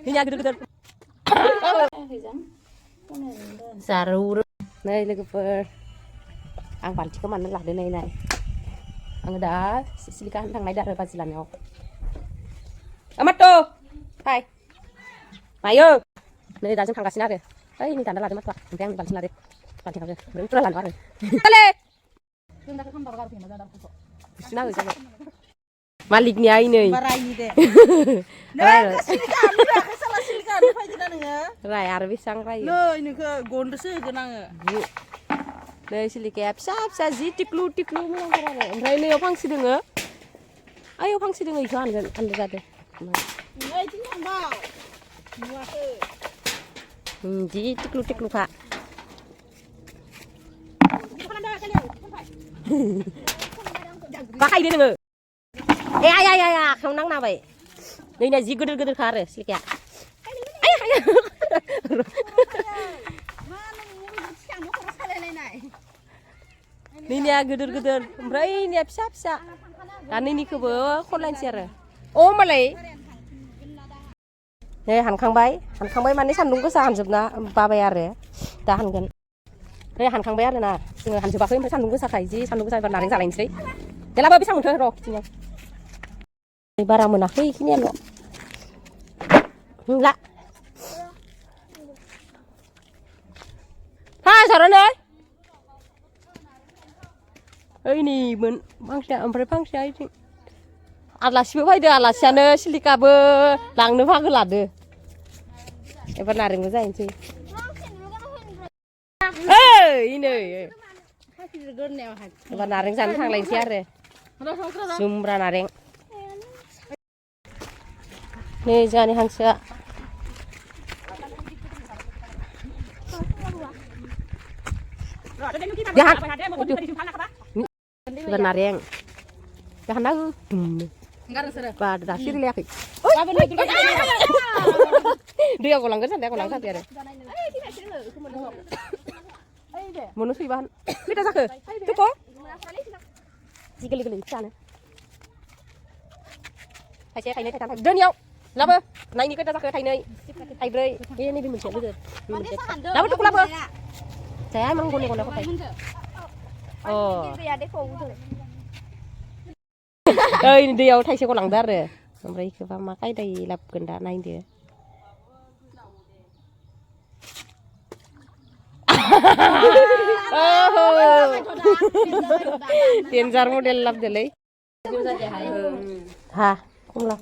Ini gede-gede. Zaru. Này logofer. Ang panci kemana lah deh này. Ang đã silikan thằng này đã rồi pasilan nhau. Amat tuh. Hai. Mayo. Này đã thằng kasih nade. Ini tanda lah mat pak. Yang panci nade. Panci nade. Berapa lan war. Kale. Bisna rồi. Maliknya ini. Marahi deh. Rai. Salah silikan apa aja nanya. Rai arbi sang rai. Lo ini ke gondes genang. Dari siliknya bisa tiklu mulang kerana. Rai ini apa sih dengar? Ayo apa sih dengar ikan kan anda kata. Ngai tinggal bau. Muat Ji tiklu kak. Pakai dia dengar. Ya, kamu nang apa? Ini aja gede kare silik ya. Ayo. Ini ya gede. Ombrai ini bisa. Dan ini ke bawah konlain siara. Oh malai. Hankangbai mana sandung ke sahan sebna babai are. Tahan kan. Hankangbai are na. Hanjubakai sandung ke sakai ji sandung ke sakai naring salain sih. Jelas bisa mudah roh kinya. Barang menakai kini lo. Enggak. Saran ơi. Ini bangsa ompre bangsa ini. Alasnya fayda alasnya silikabe langno fagolade. Ebar naring mozain sih. Ini. Ebar naring sana thang lain siare. Sumbra naring. Nih jangan hangsa. Jangan. Benar yang. Jangan aku. Pada dasir lihat. Dia aku langgar santai ada. Manusia bahan. Kita sakit. Tuh kok. Geli sana. Thầy này thầy đơn nhau. Lắm ơi. Này đi cái ta thầy này. Thầy bơi. Cái này mình chuyện bây giờ. Lắm chút lắm ơi. Saya emang gune apa thầy. Oh. Ơi điều thầy sẽ có lằng dar rồi. Omrai ke makai dai lap genda nain dia. Tienjar model lap delai. Ha, cũng là.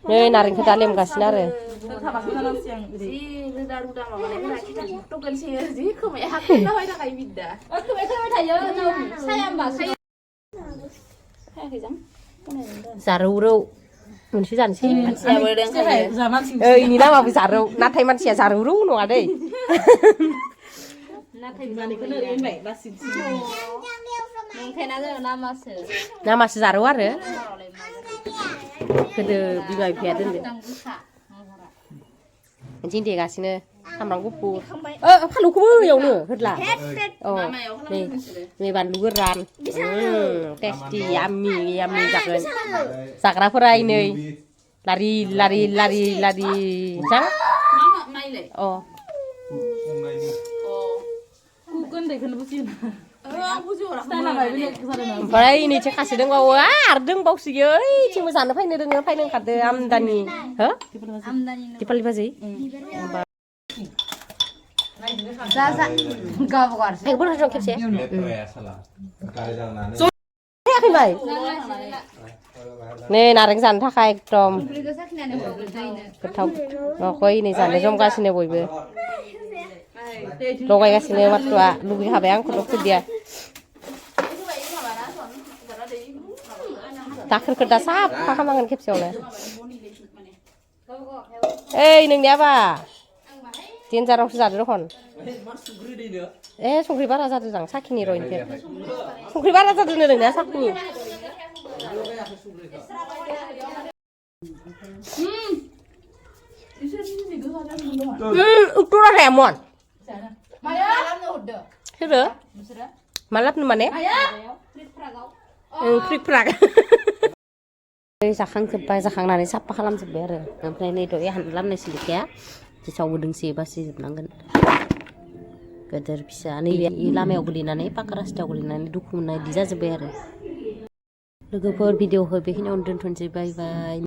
Đây naring kita lem kasih nare. Saruru. Mensi jansi. Ini nama saru. Nathai manusia saruru no ada. Nama saru ada. Kede biba biya den deh. Anjing dia kasihnya samrang kupur. Palu kupur ya unu, hutlah. Oh, nih ban lugeran. Tasty, yummy sakren. Sakra fry nih. Lari. Cang? Oh. Bukan deh kan busin. Phải ini cek kasih deng bawa ardeng bau sih euy cing besan apa ini deng kade amdani hah dipali basi Sasa enggak bukan boleh dong kepsi ya baik nih naring san thakai ekdom ketau nokoi ini san jom kasih nih boybe Logai kasih nih matua lugi habayang kudu dia Takir kedasap, kakak mangan kepsiolnya. Ini apa? Tian cara susah dulu kon. Sungri bara satu jang sakini roin ke. Sungri bara satu nih dengnya sakini. Utura remon. Sudah. Malap nih mana? Krik prak. जाखांजोब्बाय जाखांनानै साफा खालामजोब्बाय आरो ओमफ्राय नै दहाय हानना लाबोनाय सिलिखाया जेसावबो दोंसे बासिजोबनांगोन गोदोर फिसा नैबे लामायाव गोलैनानै पाका रासतायाव गोलैनानै दुखु मोननाय बिदि जाजोब्बाय आरो लोगोफोर भिडिअखौ बेखिनियावनो दोनथ'नोसै बाय बाय